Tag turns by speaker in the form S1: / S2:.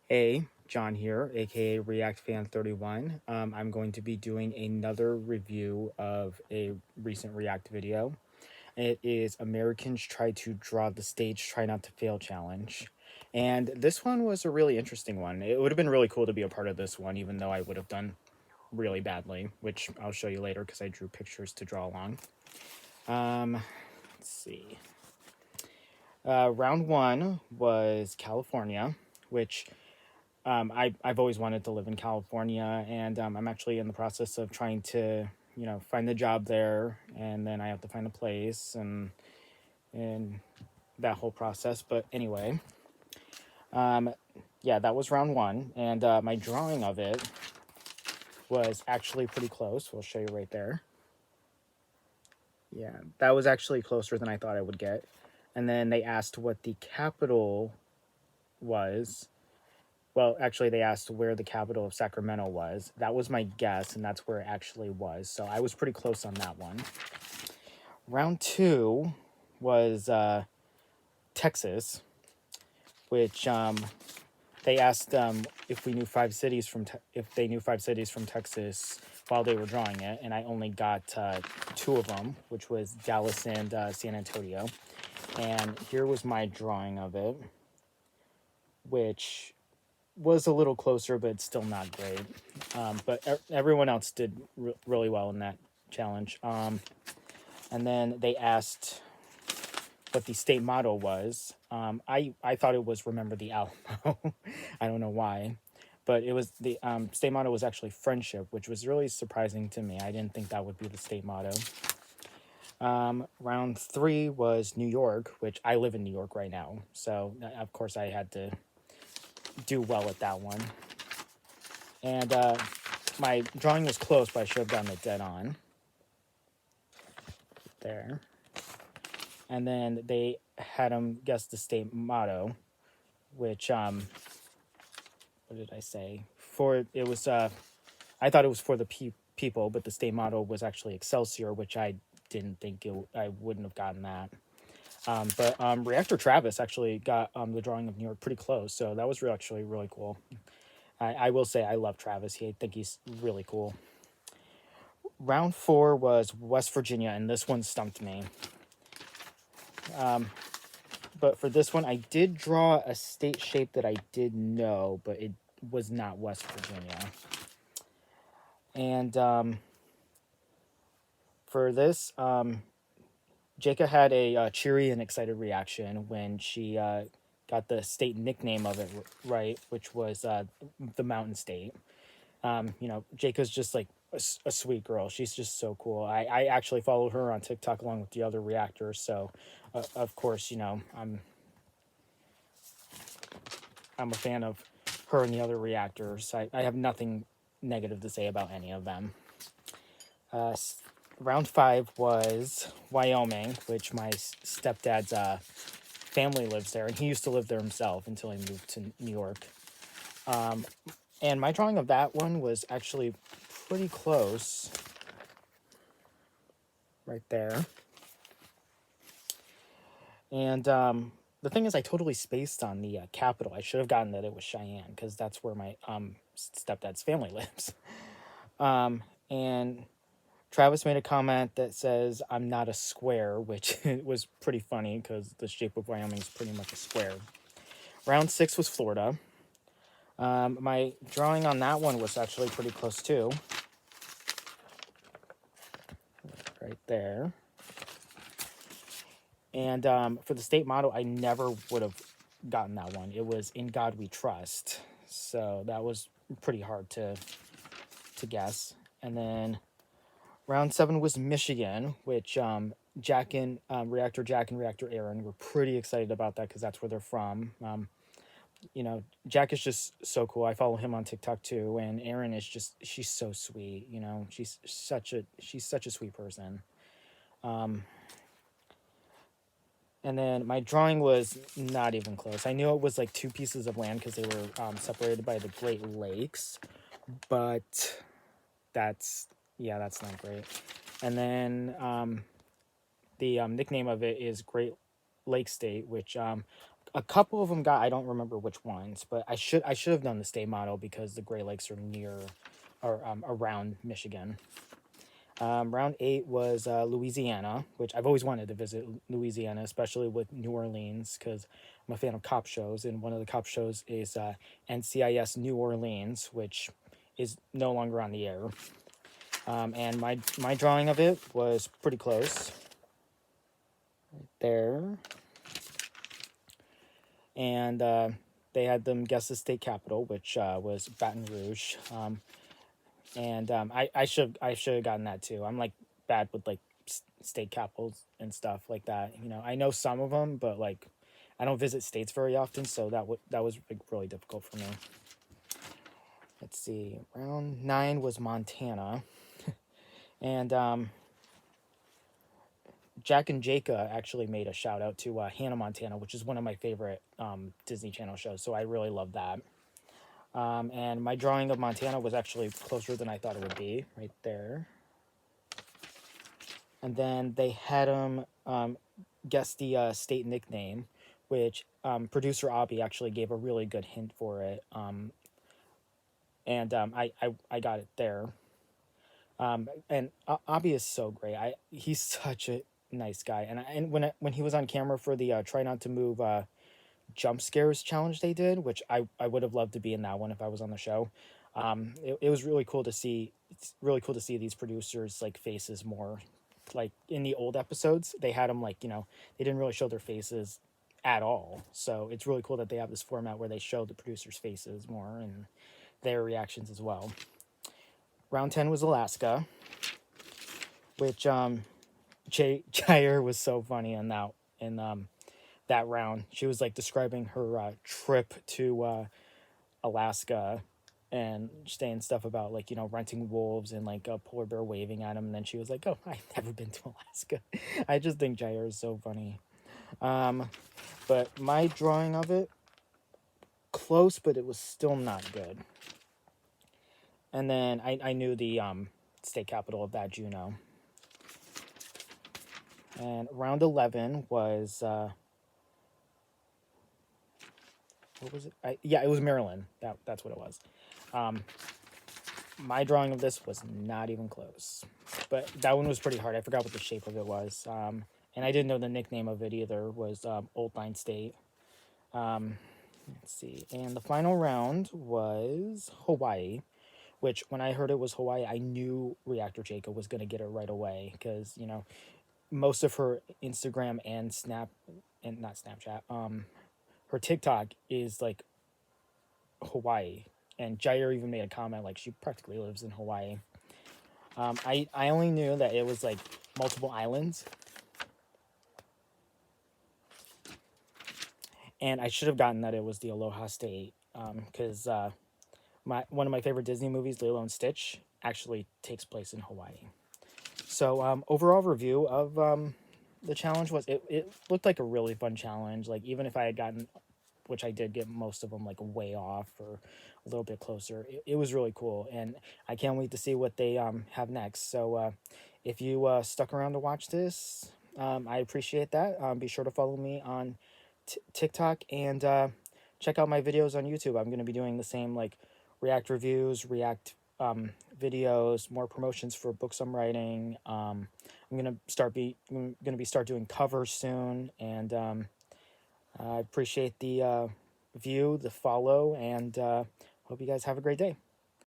S1: Hey, John here, aka React Fan 31. I'm going to be doing another review of a recent React video. It is Americans Try to Draw the Stage, Try Not to Fail challenge. And this one was a really interesting one. It would have been really cool to be a part of this one, even though I would have done really badly, which I'll show you later because I drew pictures to draw along. Let's see. Round one was California, which I've always wanted to live in California, and I'm actually in the process of trying to, find a job there, and then I have to find a place and that whole process. But anyway, yeah, that was round one, and my drawing of it was actually pretty close. We'll show you right there. Yeah, that was actually closer than I thought I would get. And then they asked what the capital was. Well, actually, they asked where the capital of Sacramento was. That was my guess, and that's where it actually was. So I was pretty close on that one. Round two was Texas, which they asked if we knew if they knew 5 cities from Texas while they were drawing it, and I only got two of them, which was Dallas and San Antonio. And here was my drawing of it, which was a little closer, but still not great. But everyone else did really well in that challenge. And then they asked what the state motto was. I thought it was "Remember the Alamo." I don't know why, but it was the state motto was actually "Friendship," which was really surprising to me. I didn't think that would be the state motto. Round three was New York, which I live in New York right now, so of course I had to do well at that one. And my drawing was close, but I should have gotten it dead on. There. And then they had him guess the state motto, which, what did I say? It was, I thought it was for the people, but the state motto was actually Excelsior, which I didn't think I wouldn't have gotten that. But Reactor Travis actually got the drawing of New York pretty close, so that was actually really cool. I will say I love Travis. I think he's really cool. Round four was West Virginia, and this one stumped me. But for this one, I did draw a state shape that I did know, but it was not West Virginia. And for this, Jaka had a cheery and excited reaction when she got the state nickname of it right, which was the Mountain State. Jaka's just like a sweet girl. She's just so cool. I actually follow her on TikTok along with the other reactors. So, of course, I'm a fan of her and the other reactors. I have nothing negative to say about any of them. Round five was Wyoming, which my stepdad's family lives there, and he used to live there himself until he moved to New York. And my drawing of that one was actually pretty close. Right there. And the thing is, I totally spaced on the capital. I should have gotten that it was Cheyenne, because that's where my stepdad's family lives. And Travis made a comment that says, "I'm not a square," which was pretty funny because the shape of Wyoming is pretty much a square. Round six was Florida. My drawing on that one was actually pretty close too. Right there. And for the state motto, I never would have gotten that one. It was "In God We Trust." So that was pretty hard to guess. And then round seven was Michigan, which Jack and Reactor Aaron were pretty excited about that because that's where they're from. Jack is just so cool. I follow him on TikTok too, and Aaron is she's so sweet. She's such a sweet person. And then my drawing was not even close. I knew it was like two pieces of land because they were separated by the Great Lakes, but that's not great. And then the nickname of it is Great Lake State, which a couple of them got, I don't remember which ones, but I should have done the state motto because the Great Lakes are near or around Michigan. Round 8 was Louisiana, which I've always wanted to visit Louisiana, especially with New Orleans, because I'm a fan of cop shows, and one of the cop shows is NCIS New Orleans, which is no longer on the air. And my drawing of it was pretty close. Right there. And they had them guess the state capital, which was Baton Rouge. I should have gotten that too. I'm like bad with like state capitals and stuff like that. You know, I know some of them, but like I don't visit states very often, so that was like really difficult for me. Let's see. Round 9 was Montana, and Jack and Jaka actually made a shout out to Hannah Montana, which is one of my favorite Disney Channel shows. So I really love that. And my drawing of Montana was actually closer than I thought it would be, right there. And then they had him guess the state nickname, which producer Abby actually gave a really good hint for it. I got it there. And Abby is so great. He's such a nice guy. And when he was on camera for the Try Not to Move jump scares challenge they did, which I would have loved to be in that one if I was on the show. It was really cool to see. It's really cool to see these producers like faces more. Like in the old episodes, they had them like, you know, they didn't really show their faces at all. So it's really cool that they have this format where they show the producers' faces more and their reactions as well. Round 10 was Alaska, which Jair was so funny in that round. She was like describing her trip to Alaska and saying stuff about like, you know, renting wolves and like a polar bear waving at him, and then she was like, oh, I've never been to Alaska. I just think Jair is so funny. But my drawing of it, close, but it was still not good. And then I knew the state capital of that, Juneau. And round 11 was what was it? It was Maryland. That's what it was. My drawing of this was not even close, but that one was pretty hard. I forgot what the shape of it was, and I didn't know the nickname of it either. Was Old Line State. Let's see, and the final round was Hawaii, which when I heard it was Hawaii, I knew Reactor Jacob was going to get it right away because, you know, most of her Instagram and not Snapchat, her TikTok is like Hawaii. And Jair even made a comment like she practically lives in Hawaii. I only knew that it was like multiple islands. And I should have gotten that it was the Aloha State because one of my favorite Disney movies, Lilo and Stitch, actually takes place in Hawaii. So overall review of the challenge was it looked like a really fun challenge. Like even if I had gotten, which I did get most of them like way off or a little bit closer, it was really cool. And I can't wait to see what they have next. So if you stuck around to watch this, I appreciate that. Be sure to follow me on TikTok and check out my videos on YouTube. I'm going to be doing the same like react reviews, react videos, more promotions for books I'm writing. I'm going to start doing covers soon, and I appreciate the view, the follow, and hope you guys have a great day.